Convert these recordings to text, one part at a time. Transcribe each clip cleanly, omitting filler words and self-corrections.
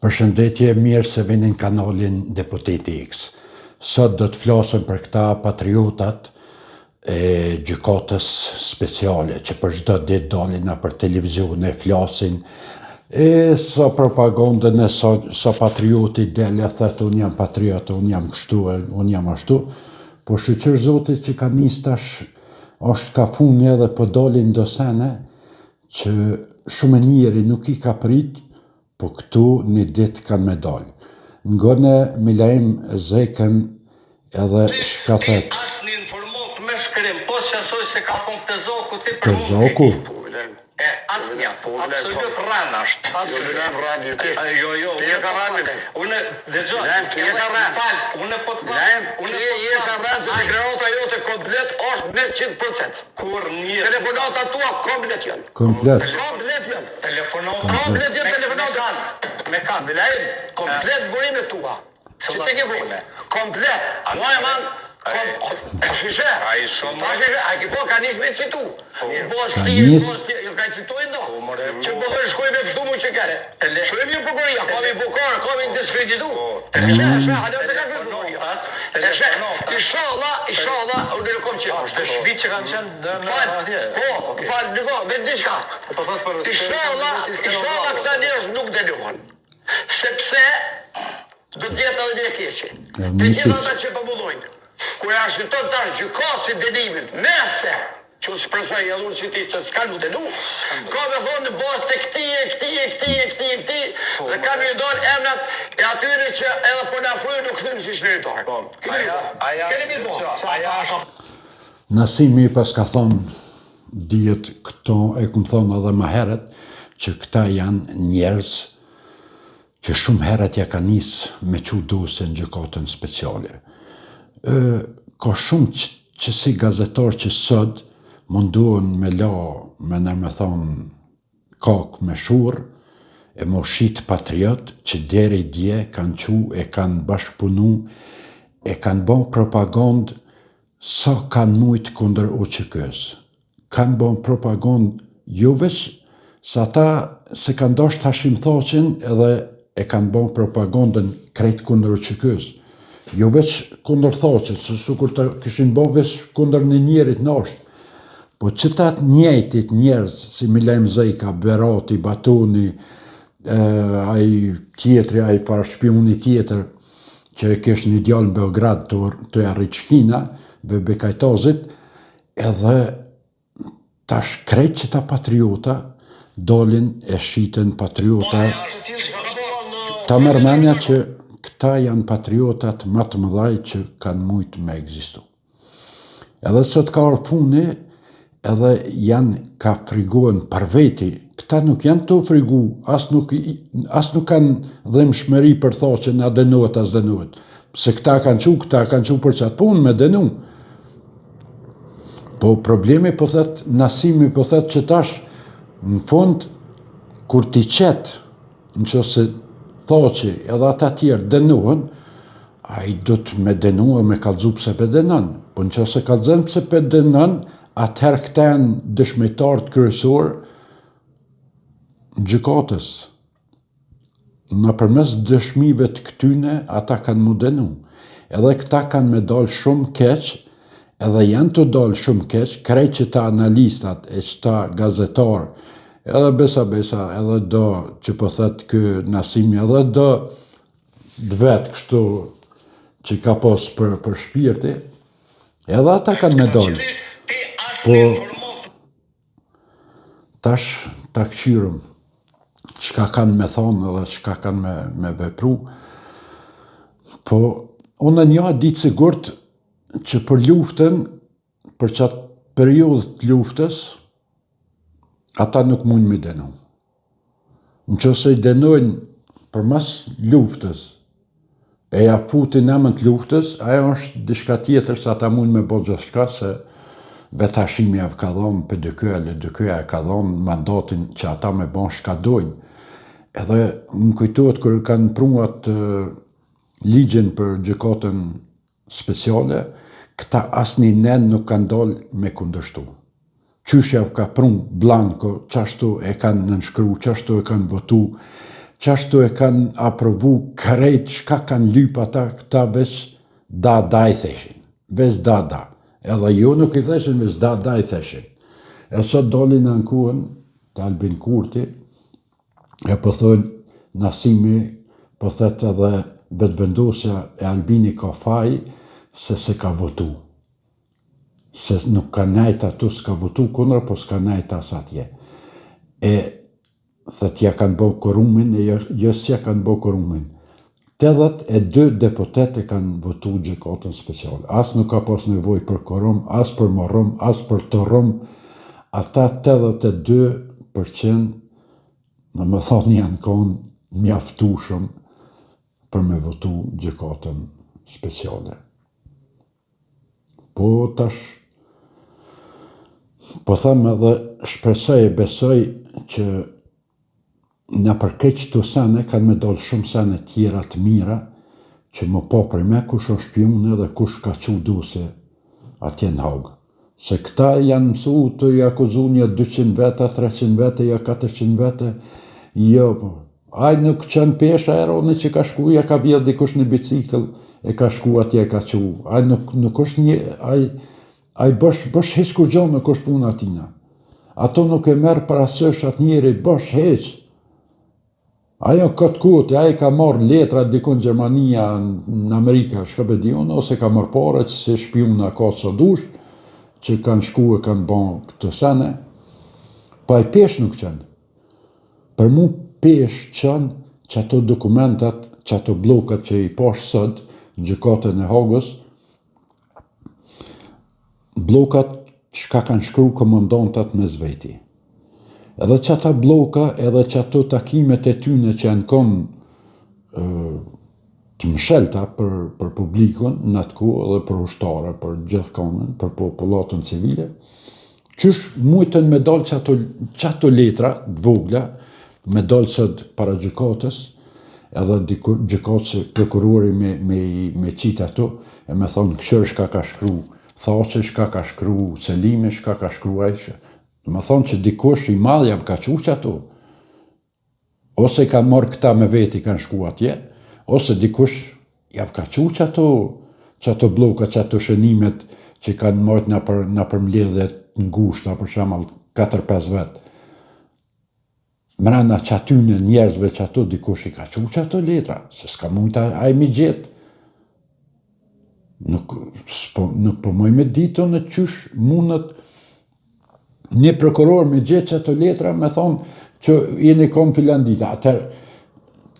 Përshëndetje, mirë se vini në kanalin Deputeti X. Sot do të flasëm për këta patriotat e gjykatës speciale, që për çdo ditë dalin për televizion e flasin, sa propagandën e sa patrioti dele, thëtë unë jam patriot, unë jam kështu, unë jam ashtu, po shqyqër zotit që ka nis tash, është ka funi edhe po dalin do sene, që shumë njeri nuk i ka prit, po këtu një ditë kanë me dalë. Ngone Milaim Zekën edhe shka thët. Asë një informot me shkrim, po që asoj se ka thonë të zoku ti për Të zoku? Asë një, absolut rënë është. Jo, Ti e ka rënë. Unë, dhe gjo, Ti e ka rënë. falë, unë po të thëmë, Ti e ka rënë se kreota jote komplet është 100%. kur një Telefonata tua komplet janë. Komplet. Komplet janë. telefonata, Komplet janë telefonata. me kam, Milaim, komplet burimet tua. Që te ke vone? Komplet. A moja man, shishe. A i shumë. Ta shishe, a ki po ka nis me citu. Ka nis? Jo ka citu e ndo. Që po dhe shkoj me pështu mu që kere. Shkoj me bukuria, komi bukar, komi diskreditu. Shë, halo se ka bukuria. Inshallah, unë në kom që është. Shbi që kanë qenë Falë, niko, vetë diçka. Inshallah këta njerëz nuk dënohen. Sepse do të jetë edhe një keqe. Të gjithë ata që pëmbullojnë, kur e arshëton tash gjykatë si dënimin, mese, që së presoj e dhurë që ti që s'kanë mu dënu, ka me thonë në basë të këti, dhe kanë një ndonë emnat e atyre që edhe po në afrujë nuk thëmë si shmiritarë. Keni mi po? Nasimi pas ka thonë djetë këto, e këmë thonë edhe ma heret, që këta janë njerëz që shumë heret ja ka nisë me që duse në gjykatën speciale. Ka shumë që si gazetar që sot mundohen me la, me në me thonë, kakë me shurë, e mo shqit patriot që deri dje kanë qu, e kanë bashkëpunu, e kanë bon propagandë sa kanë mujtë kunder OQK-s. Kanë bon propagandë jo veç, sa ta se kanë dasht Hashim Thaqin edhe e kanë bon propagandën krejt kunder OQK-s. Jo veç kunder Thaqit, se sukur të këshin bon veç kunder një njerit nashtë. Po qëtat njejtit njerëz, si Milaim Zeka, Berati, Batoni, ai tjetri, ai farshpioni tjetër, që e kesh një djallë në Beograd të Arriçkina, dhe Bekajtazit, edhe tash krejt që ta patriota, dolin e shiten patriota. Ta mërmenja që këta janë patriotat më të mëdhaj që kanë mujtë me egzistu. Edhe sot ka orë puni, edhe janë ka frigohen për veti, këta nuk janë të frigu, as nuk kanë dhem shmeri për tha që na dënohet as dënohet. Se këta kanë qu për qatë punë me dënu. Po problemi po thëtë, Nasimi po thëtë që tash, në fund, kur ti qetë, në që se Thaçi edhe ata tjerë dënohen, a i do të me dënuar me kalzu pse pe dënon. Po në që se kalzën pse pe dënon, atëherë këta janë dëshmitarët kryesor gjykatës. Në përmes dëshmive të këtyne, ata kanë mu dënu. Edhe këta kanë me dalë shumë keq, edhe janë të dalë shumë keq, krejt që ta analistat e që ta gazetarë, edhe besa, edhe do që po thëtë kë Nasimi, edhe do dvetë kështu që ka posë për shpirti, edhe ata kanë me dalë. Po, tash ta këqyrëm, qka kanë me thonë edhe qka kanë me vepru. Po, unë një ditë sigurt që për luftën, për qatë periudhë të luftës, ata nuk mund me denu. Në që se i denojnë për mas luftës, e ja futin emën të luftës, ajo është dishka tjetër se ata mund me bo gjashka, se vetë Hashimi javë ka dhonë për dëkyja e ka dhonë mandatin që ata me bon shka dojnë. Edhe më kujtohet kër kanë pruat ligjin për gjykatën speciale, këta asni nen nuk kanë dalë me kundërshtu. Qyshja ka prun blanko, qashtu e kanë nënshkru, qashtu e kanë votu, qashtu e kanë aprovu krejt shka kanë lyp ata këta veç da i theshin. Veç da. Edhe jo nuk I theshin, veç da I theshin. E sot dolin në ankuën të Albin Kurti, e po thonë Nasimi, po thëtë edhe vetëvendosja e Albini ka faj se ka votu. Se nuk ka nejt atu s'ka votu kundra, po s'ka nejt as atje. E thëtë ja kanë bo korumin, e jo s'ja kanë bo korumin. 82 deputete kanë votu gjykatën speciale. As nuk ka pas nevoj për korum, as për morum, as për të rum. Ata 82% në më thonë janë konë mjaftushëm për me votu gjykatën speciale. Po tash, po thamë edhe shpresoj e besoj që në përkeq të sene kanë me dollë shumë sene tjera të mira që më po për me kush është shpiune dhe kush ka që duse atje në Hagë. Se këta janë mësu të i akuzu një 200 vete, 300 vete, ja 400 vete, jo, ajë nuk qënë pesha eroni që ka shku, ja ka vjetë dikush një bicikl, e ka shku atje ka që. Ajë nuk është një, ajë bësh heq kur gjonë nuk është puna atina. Ato nuk e merë parasysh atë njeri, bësh heq. Ajo këtë kuti, ajo ka marrë letra dikun Gjermania në Amerika, shka bedion, ose ka marrë pare që se shpiuna ka së dush, që kanë shku e kanë bon këtë sene, pa I pesh nuk qenë. Për mu pesh qenë që ato dokumentat, që ato blokat që I pash sët, në gjykatën e Hagës, blokat që ka kanë shkru komandantat me zveti. Edhe që ata bloka, edhe që ato takimet e tyne që janë konë të mshelta për publikun në atë ku, edhe për ushtare, për gjithë konën, për popullatën civile, qysh mujtën me dalë që ato letra, dvogla, me dalë sëtë para gjykatës, edhe gjykatës prokurori me qitë ato, e me thonë këshër shka ka shkru, thashe shka ka shkru, Selimi shka ka shkru ajshë. Më thonë që dikush I madh javë ka qu që ato. Ose I kanë marrë këta me veti kanë shku atje, ose dikush javë ka qu që ato bloka, që ato shënimet që kanë marrë në përmledhet ngushta, për shembull 4-5 vetë. Mrena që atyne njerëzve që ato dikush I ka qu që ato letra, se s'ka mujta a I mi gjetë. Nuk po moj me ditë në qysh mundët një prokuror me gjithë që ato letra me thonë që jeni konë filandita. Atër,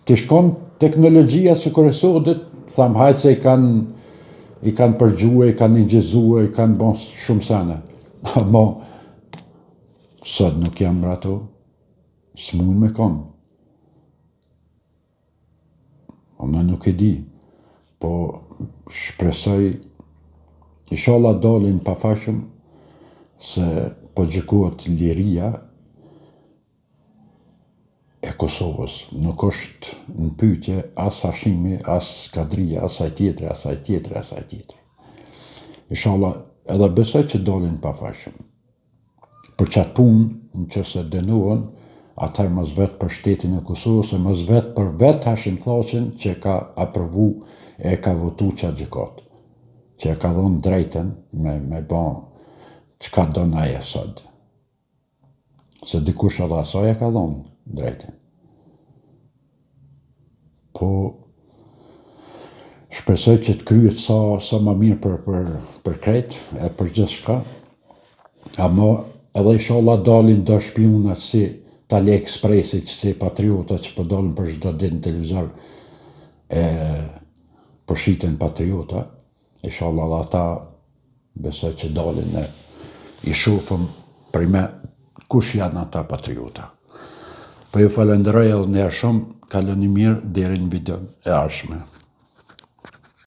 të shkon teknologjia që kërësodit, thamë hajtë se I kanë përgjue, I kanë ingjezue, I kanë bon shumë sene. Mo, sot nuk jam rato, s'mun me konë. Unë nuk I di, po shpresoj, inshallah dalin pa fashëm, se po gjykohet liria e Kosovës. Nuk është në pyetje as Hashimi, as Kadria, asaj tjetri. Inshallah, edhe besoj që dalin pa fashëm. Për qatë punë, në që se denohen, atër mos vetë për shtetin e Kosovës, e mos vetë për vetë Hashim Thaçin që ka aprovu e ka votu qatë gjykatë. Që e ka dhonë drejten me ban çka do na e sot. Se dikush edhe asaj e ka dhonë drejten. Po, shpresoj që të kryet sa më mirë për krejt, e për gjithë shka. Ama edhe inshallah dalin do shpiuna si Tali Ekspresit, si patriota që po dalin për çdo ditë në televizor e përshiten patriota. Inshallah dhe ata besoj që dalin e I shofëm për me kush janë ata patriota. Po ju falenderoj edhe një herë shumë, kaloni mirë deri në videon e ardhshme.